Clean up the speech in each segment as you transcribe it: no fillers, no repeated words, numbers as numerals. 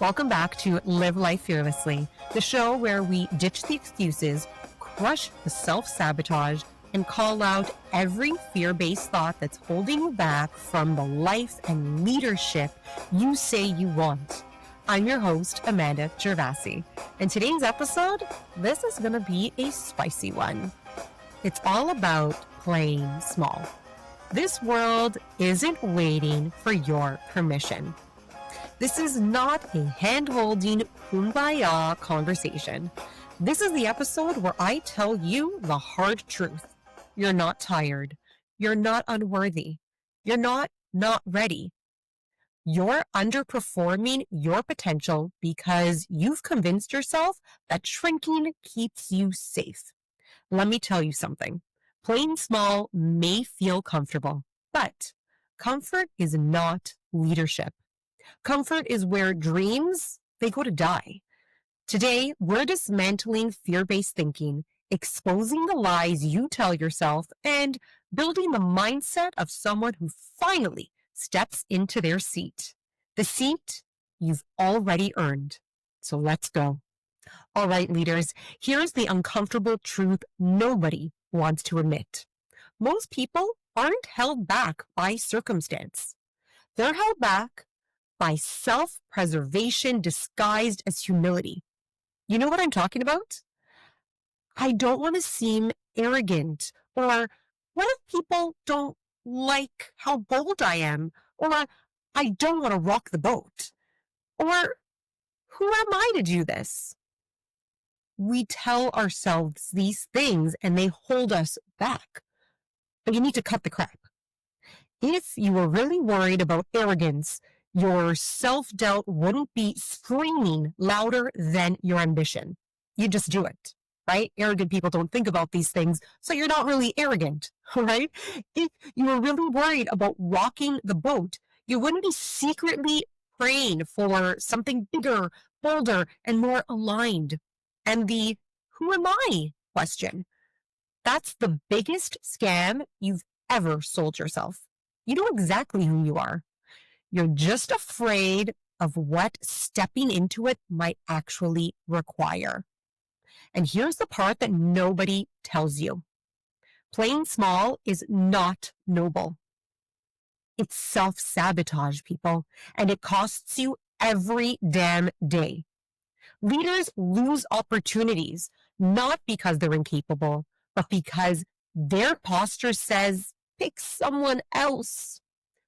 Welcome back to Live Life Fearlessly, the show where we ditch the excuses, crush the self-sabotage, and call out every fear-based thought that's holding you back from the life and leadership you say you want. I'm your host, Amanda Gervasi, and today's episode, this is going to be a spicy one. It's all about playing small. This world isn't waiting for your permission. This is not a hand-holding kumbaya conversation. This is the episode where I tell you the hard truth. You're not tired. You're not unworthy. You're not ready. You're underperforming your potential because you've convinced yourself that shrinking keeps you safe. Let me tell you something. Playing small may feel comfortable, but comfort is not leadership. Comfort is where dreams, they go to die. Today, we're dismantling fear-based thinking, exposing the lies you tell yourself, and building the mindset of someone who finally steps into their seat. The seat you've already earned. So let's go. All right, leaders, here's the uncomfortable truth nobody wants to admit. Most people aren't held back by circumstance. They're held back by self-preservation disguised as humility. You know what I'm talking about? I don't want to seem arrogant, or what if people don't like how bold I am, or I don't want to rock the boat, or who am I to do this? We tell ourselves these things and they hold us back, but you need to cut the crap. If you were really worried about arrogance, your self-doubt wouldn't be screaming louder than your ambition. You just do it, right? Arrogant people don't think about these things, so you're not really arrogant, right? If you were really worried about rocking the boat, you wouldn't be secretly praying for something bigger, bolder, and more aligned. And the who am I question, that's the biggest scam you've ever sold yourself. You know exactly who you are. You're just afraid of what stepping into it might actually require. And here's the part that nobody tells you. Playing small is not noble. It's self-sabotage, people, and it costs you every damn day. Leaders lose opportunities, not because they're incapable, but because their posture says, pick someone else.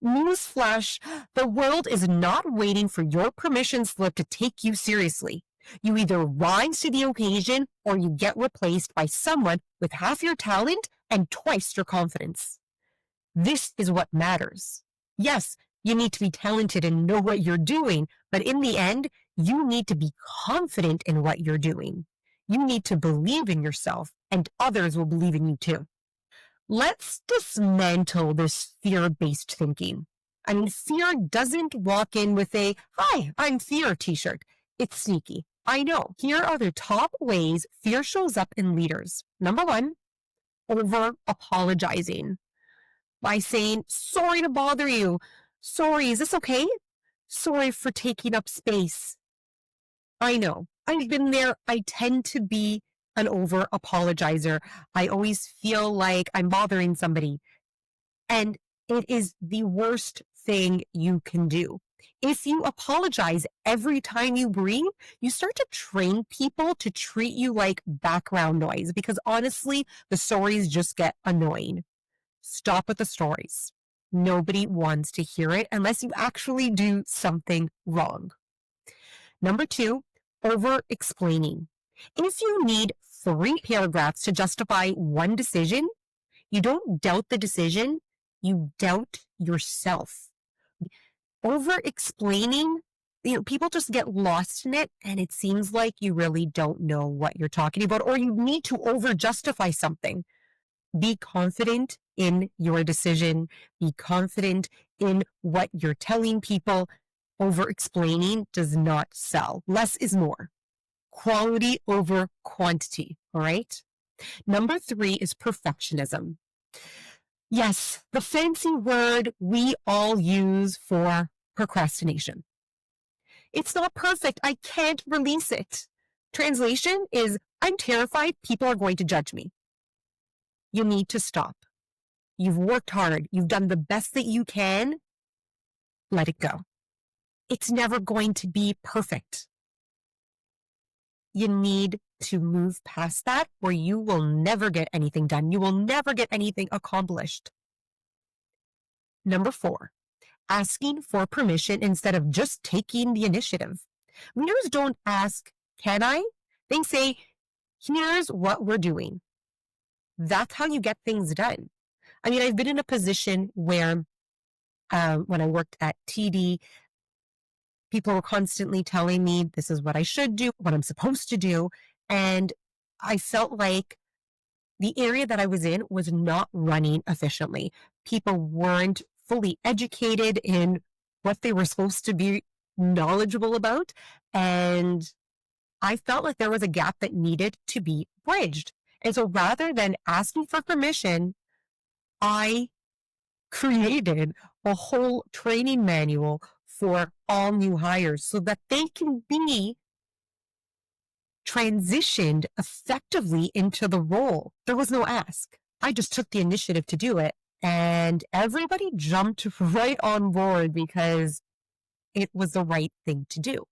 Newsflash, the world is not waiting for your permission slip to take you seriously. You either rise to the occasion or you get replaced by someone with half your talent and twice your confidence. This is what matters. Yes, you need to be talented and know what you're doing, but in the end, you need to be confident in what you're doing. You need to believe in yourself, and others will believe in you too. Let's dismantle this fear-based thinking. I mean, fear doesn't walk in with a, "Hi, I'm fear" t-shirt. It's sneaky. I know. Here are the top ways fear shows up in leaders. Number one, over-apologizing. By saying, "Sorry to bother you. Sorry, is this okay? Sorry for taking up space." I know. I've been there. I tend to be an over-apologizer. I always feel like I'm bothering somebody. And it is the worst thing you can do. If you apologize every time you breathe, you start to train people to treat you like background noise because honestly, the stories just get annoying. Stop with the stories. Nobody wants to hear it unless you actually do something wrong. Number two, over-explaining. If you need 3 paragraphs to justify one decision, you don't doubt the decision, you doubt yourself. Over-explaining, people just get lost in it, and it seems like you really don't know what you're talking about, or you need to over-justify something. Be confident in your decision. Be confident in what you're telling people. Over-explaining does not sell. Less is more. Quality over quantity, all right? Number 3 is perfectionism. Yes, the fancy word we all use for procrastination. It's not perfect. I can't release it. Translation is, I'm terrified people are going to judge me. You need to stop. You've worked hard. You've done the best that you can. Let it go. It's never going to be perfect. You need to move past that, or you will never get anything done. You will never get anything accomplished. Number 4, asking for permission instead of just taking the initiative. Leaders don't ask, can I? They say, here's what we're doing. That's how you get things done. I mean, I've been in a position where when I worked at TD, people were constantly telling me this is what I should do, what I'm supposed to do. And I felt like the area that I was in was not running efficiently. People weren't fully educated in what they were supposed to be knowledgeable about. And I felt like there was a gap that needed to be bridged. And so rather than asking for permission, I created a whole training manual for all new hires so that they can be transitioned effectively into the role. There was no ask. I just took the initiative to do it, and everybody jumped right on board because it was the right thing to do.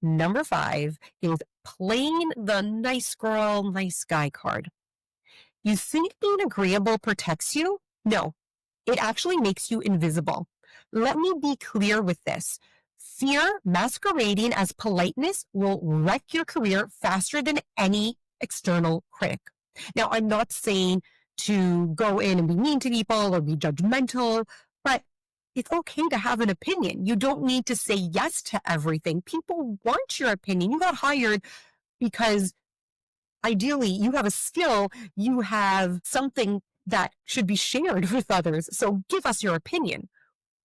Number 5 is playing the nice girl, nice guy card. You think being agreeable protects you? No, it actually makes you invisible. Let me be clear with this. Fear masquerading as politeness will wreck your career faster than any external critic. Now, I'm not saying to go in and be mean to people or be judgmental, but it's okay to have an opinion. You don't need to say yes to everything. People want your opinion. You got hired because ideally you have a skill, you have something that should be shared with others. So give us your opinion.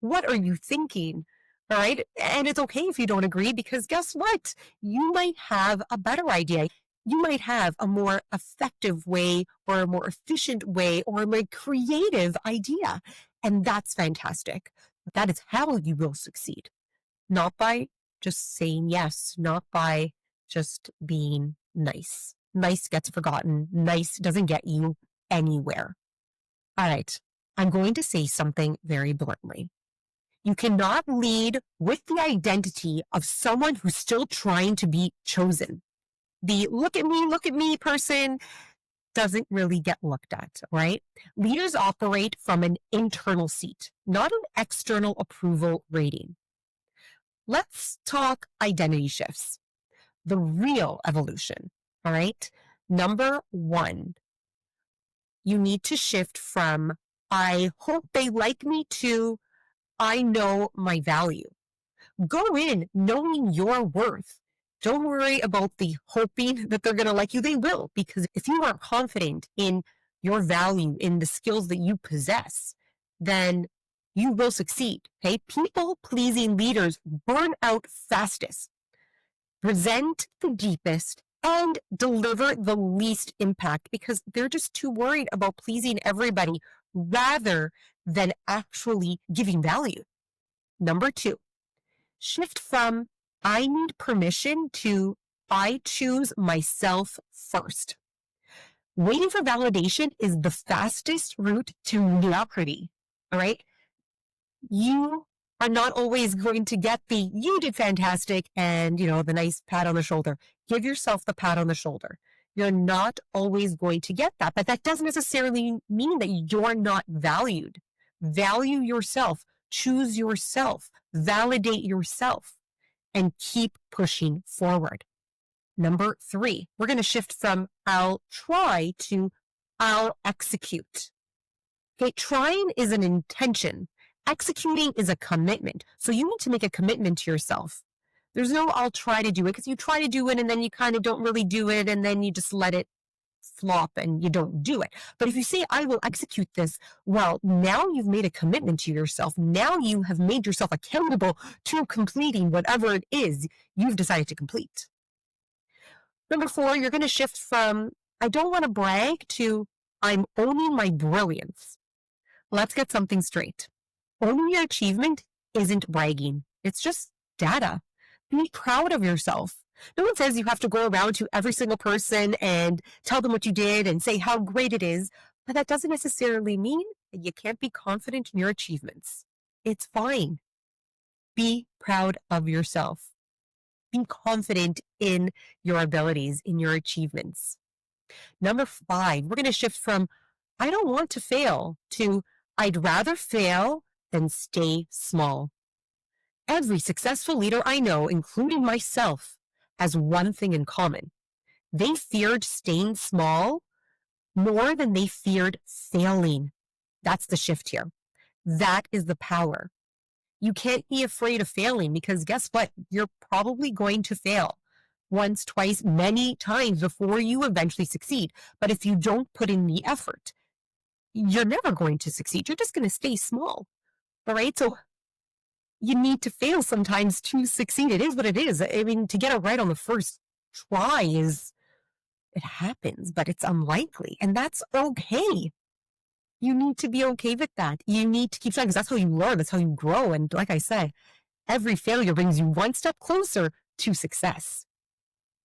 What are you thinking? All right. And it's okay if you don't agree, because guess what? You might have a better idea. You might have a more effective way or a more efficient way or a more creative idea. And that's fantastic. That is how you will succeed. Not by just saying yes, not by just being nice. Nice gets forgotten. Nice doesn't get you anywhere. All right. I'm going to say something very bluntly. You cannot lead with the identity of someone who's still trying to be chosen. The look at me person doesn't really get looked at, right? Leaders operate from an internal seat, not an external approval rating. Let's talk identity shifts, the real evolution, all right? Number 1, you need to shift from, I hope they like me, to, I know my value. Go in knowing your worth. Don't worry about the hoping that they're going to like you. They will, because if you are confident in your value, in the skills that you possess, then you will succeed. Okay? People-pleasing leaders burn out fastest, present the deepest, and deliver the least impact because they're just too worried about pleasing everybody rather than actually giving value. Number 2, shift from I need permission to I choose myself first. Waiting for validation is the fastest route to mediocrity. All right. You are not always going to get the you did fantastic and, the nice pat on the shoulder. Give yourself the pat on the shoulder. You're not always going to get that, but that doesn't necessarily mean that you're not valued. Value yourself, choose yourself, validate yourself, and keep pushing forward. Number 3, we're going to shift from I'll try to I'll execute. Okay, trying is an intention. Executing is a commitment. So you need to make a commitment to yourself. There's no I'll try to do it, because you try to do it and then you kind of don't really do it and then you just let it flop and you don't do it. But if you say, I will execute this, well, now you've made a commitment to yourself. Now you have made yourself accountable to completing whatever it is you've decided to complete. Number 4, you're going to shift from I don't want to brag to I'm owning my brilliance. Let's get something straight. Owning your achievement isn't bragging. It's just data. Be proud of yourself. No one says you have to go around to every single person and tell them what you did and say how great it is, but that doesn't necessarily mean that you can't be confident in your achievements. It's fine. Be proud of yourself. Be confident in your abilities, in your achievements. Number 5, we're going to shift from I don't want to fail to I'd rather fail than stay small. Every successful leader I know, including myself, has one thing in common. They feared staying small more than they feared failing. That's the shift here. That is the power. You can't be afraid of failing because guess what? You're probably going to fail once, twice, many times before you eventually succeed. But if you don't put in the effort, you're never going to succeed. You're just going to stay small. All right. So you need to fail sometimes to succeed. It is what it is. I mean, to get it right on the first try it happens, but it's unlikely. And that's okay. You need to be okay with that. You need to keep trying because that's how you learn. That's how you grow. And like I said, every failure brings you one step closer to success.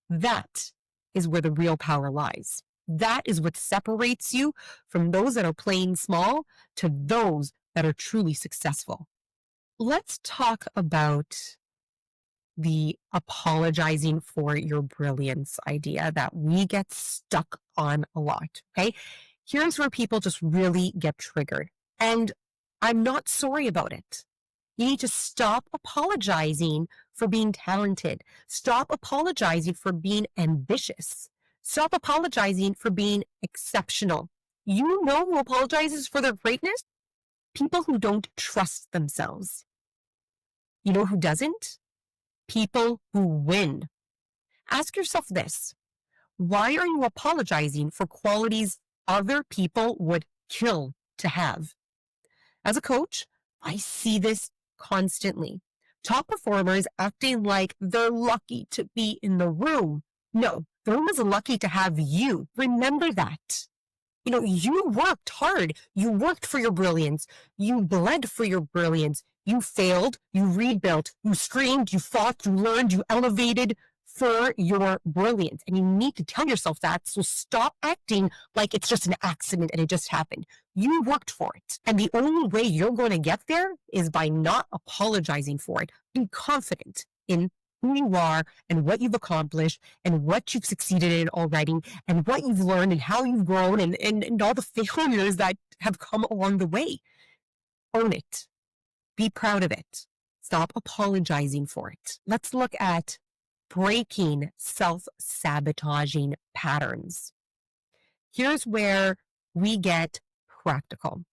That is where the real power lies. That is what separates you from those that are playing small to those that are truly successful. Let's talk about the apologizing for your brilliance idea that we get stuck on a lot. Okay. Here's where people just really get triggered. And I'm not sorry about it. You need to stop apologizing for being talented. Stop apologizing for being ambitious. Stop apologizing for being exceptional. You know who apologizes for their greatness? People who don't trust themselves. You know who doesn't? People who win. Ask yourself this. Why are you apologizing for qualities other people would kill to have? As a coach, I see this constantly. Top performers acting like they're lucky to be in the room. No, the room is lucky to have you. Remember that. You know, you worked hard. You worked for your brilliance. You bled for your brilliance. You failed. You rebuilt. You screamed. You fought. You learned. You elevated for your brilliance. And you need to tell yourself that. So stop acting like it's just an accident and it just happened. You worked for it. And the only way you're going to get there is by not apologizing for it. Be confident in who you are and what you've accomplished and what you've succeeded in already and what you've learned and how you've grown and all the failures that have come along the way. Own it. Be proud of it. Stop apologizing for it. Let's look at breaking self-sabotaging patterns. Here's where we get practical.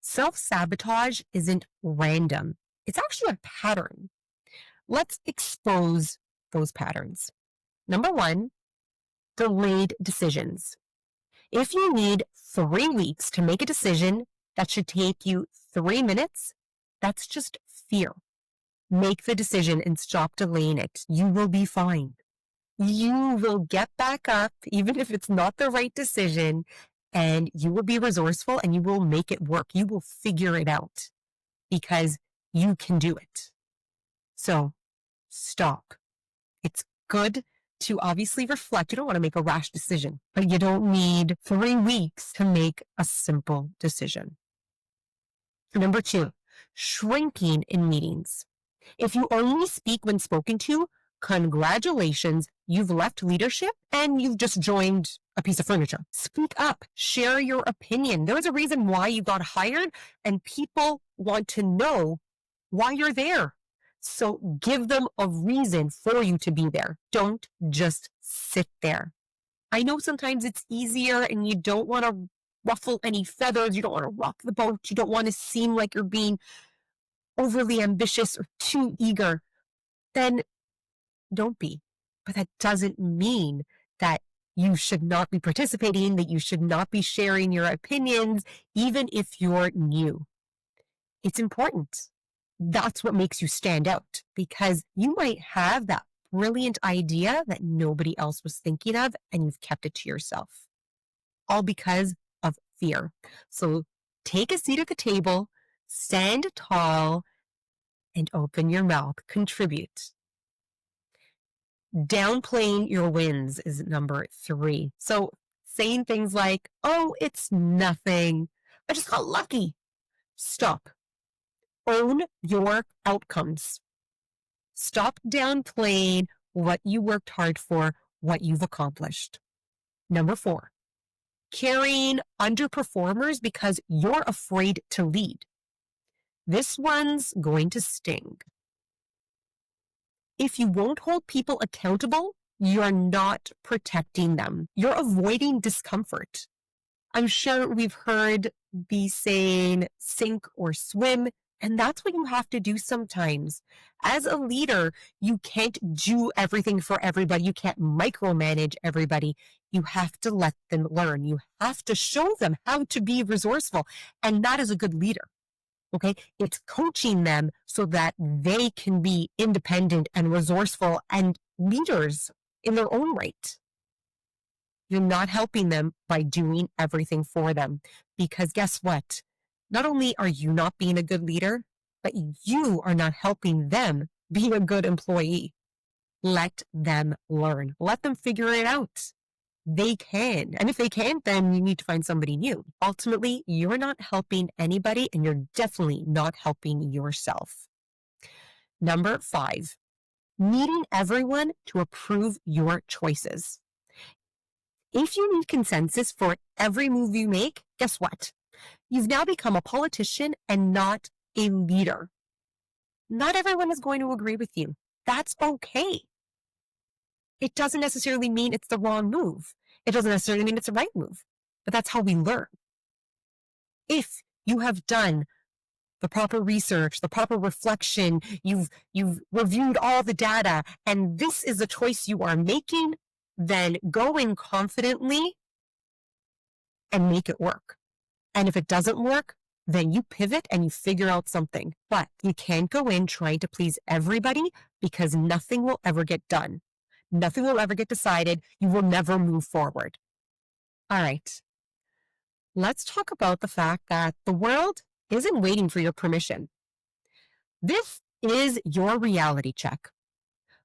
Self-sabotage isn't random. It's actually a pattern. Let's expose those patterns. Number 1, delayed decisions. If you need 3 weeks to make a decision that should take you 3 minutes, that's just fear. Make the decision and stop delaying it. You will be fine. You will get back up, even if it's not the right decision, and you will be resourceful and you will make it work. You will figure it out because you can do it. So stop. It's good to obviously reflect. You don't want to make a rash decision, but you don't need 3 weeks to make a simple decision. Number 2, shrinking in meetings. If you only speak when spoken to, congratulations, you've left leadership and you've just joined a piece of furniture. Speak up, share your opinion. There's a reason why you got hired and people want to know why you're there. So give them a reason for you to be there. Don't just sit there. I know sometimes it's easier and you don't want to ruffle any feathers. You don't want to rock the boat. You don't want to seem like you're being overly ambitious or too eager. Then don't be. But that doesn't mean that you should not be participating, that you should not be sharing your opinions, even if you're new. It's important. That's what makes you stand out because you might have that brilliant idea that nobody else was thinking of and you've kept it to yourself. All because of fear. So take a seat at the table, stand tall, and open your mouth. Contribute. Downplaying your wins is number 3. So saying things like, oh, it's nothing. I just got lucky. Stop. Own your outcomes. Stop downplaying what you worked hard for, what you've accomplished. Number 4, carrying underperformers because you're afraid to lead. This one's going to sting. If you won't hold people accountable, you're not protecting them. You're avoiding discomfort. I'm sure we've heard the saying, sink or swim, and that's what you have to do sometimes. As a leader, you can't do everything for everybody. You can't micromanage everybody. You have to let them learn. You have to show them how to be resourceful, and that is a good leader. Okay, it's coaching them so that they can be independent and resourceful and leaders in their own right. You're not helping them by doing everything for them, because guess what? Not only are you not being a good leader, but you are not helping them be a good employee. Let them learn. Let them figure it out. They can. And if they can't, then you need to find somebody new. Ultimately, you're not helping anybody, and you're definitely not helping yourself. Number 5, needing everyone to approve your choices. If you need consensus for every move you make, guess what? You've now become a politician and not a leader. Not everyone is going to agree with you. That's okay. It doesn't necessarily mean it's the wrong move. It doesn't necessarily mean it's the right move, but that's how we learn. If you have done the proper research, the proper reflection, you've reviewed all the data, and this is the choice you are making, then go in confidently and make it work. And if it doesn't work, then you pivot and you figure out something. But you can't go in trying to please everybody, because nothing will ever get done. Nothing will ever get decided. You will never move forward. All right. Let's talk about the fact that the world isn't waiting for your permission. This is your reality check.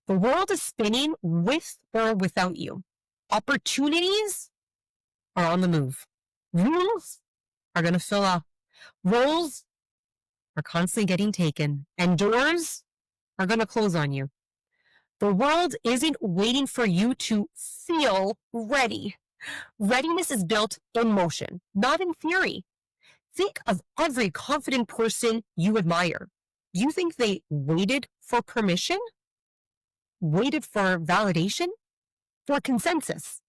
The world is spinning with or without you. Opportunities are on the move. Rules are going to fill up. Roles are constantly getting taken, and doors are going to close on you. The world isn't waiting for you to feel ready. Readiness is built in motion, not in theory. Think of every confident person you admire. Do you think they waited for permission? Waited for validation? For consensus?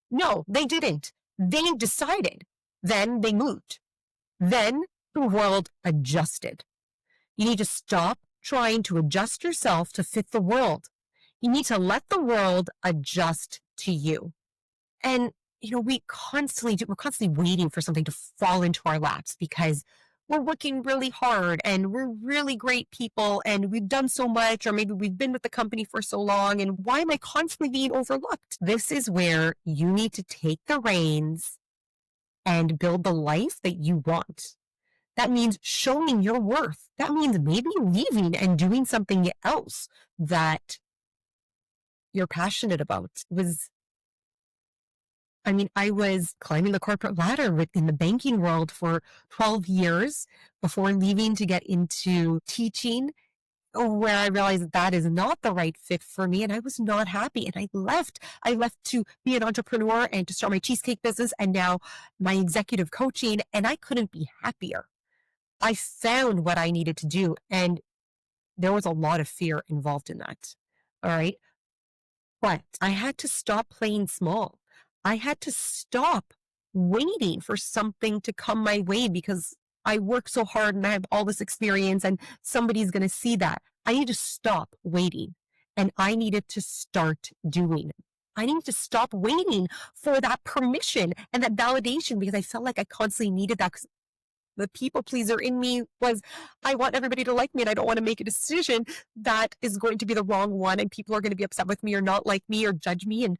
No, they didn't. They decided. Then they moved. Then the world adjusted. You need to stop trying to adjust yourself to fit the world. You need to let the world adjust to you. And, we're constantly waiting for something to fall into our laps because we're working really hard and we're really great people and we've done so much, or maybe we've been with the company for so long, and why am I constantly being overlooked? This is where you need to take the reins and build the life that you want. That means showing your worth. That means maybe leaving and doing something else that you're passionate about. I was climbing the corporate ladder within the banking world for 12 years before leaving to get into teaching, where I realized that is not the right fit for me, and I was not happy, and I left. I left to be an entrepreneur and to start my cheesecake business, and now my executive coaching, and I couldn't be happier. I found what I needed to do, and there was a lot of fear involved in that. All right. But I had to stop playing small. I had to stop waiting for something to come my way because I work so hard and I have all this experience and somebody's going to see that. I need to stop waiting, and I needed to start doing it. I needed to stop waiting for that permission and that validation, because I felt like I constantly needed that. The people pleaser in me was, I want everybody to like me, and I don't want to make a decision that is going to be the wrong one, and people are going to be upset with me or not like me or judge me. And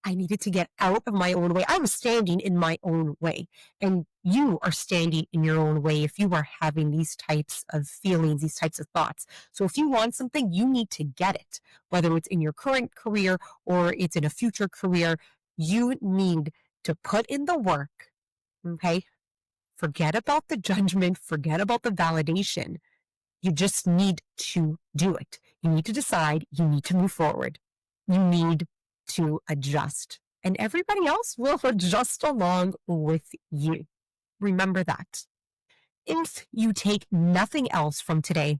I needed to get out of my own way. I was standing in my own way. And you are standing in your own way if you are having these types of feelings, these types of thoughts. So if you want something, you need to get it, whether it's in your current career or it's in a future career. You need to put in the work, okay? Forget about the judgment, forget about the validation. You just need to do it. You need to decide, you need to move forward. You need to adjust. And everybody else will adjust along with you. Remember that. If you take nothing else from today,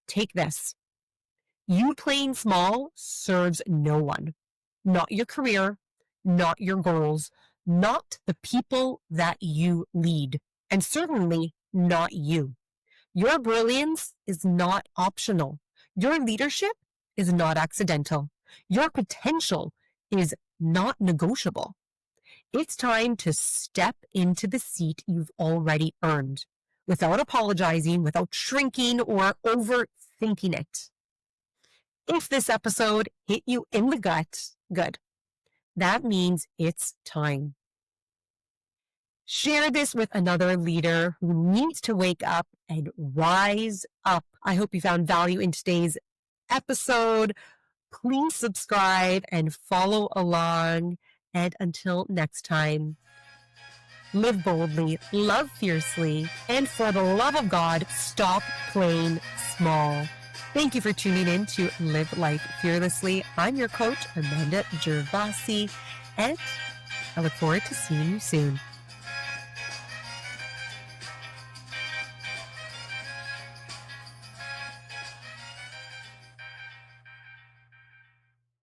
take this. You playing small serves no one. Not your career, not your goals, not the people that you lead, and certainly not you. Your brilliance is not optional. Your leadership is not accidental. Your potential is not negotiable. It's time to step into the seat you've already earned without apologizing, without shrinking or overthinking it. If this episode hit you in the gut, good. That means it's time. Share this with another leader who needs to wake up and rise up. I hope you found value in today's episode. Please subscribe and follow along. And until next time, live boldly, love fiercely, and for the love of God, stop playing small. Thank you for tuning in to Live Life Fearlessly. I'm your coach, Amanda Gervasi, and I look forward to seeing you soon.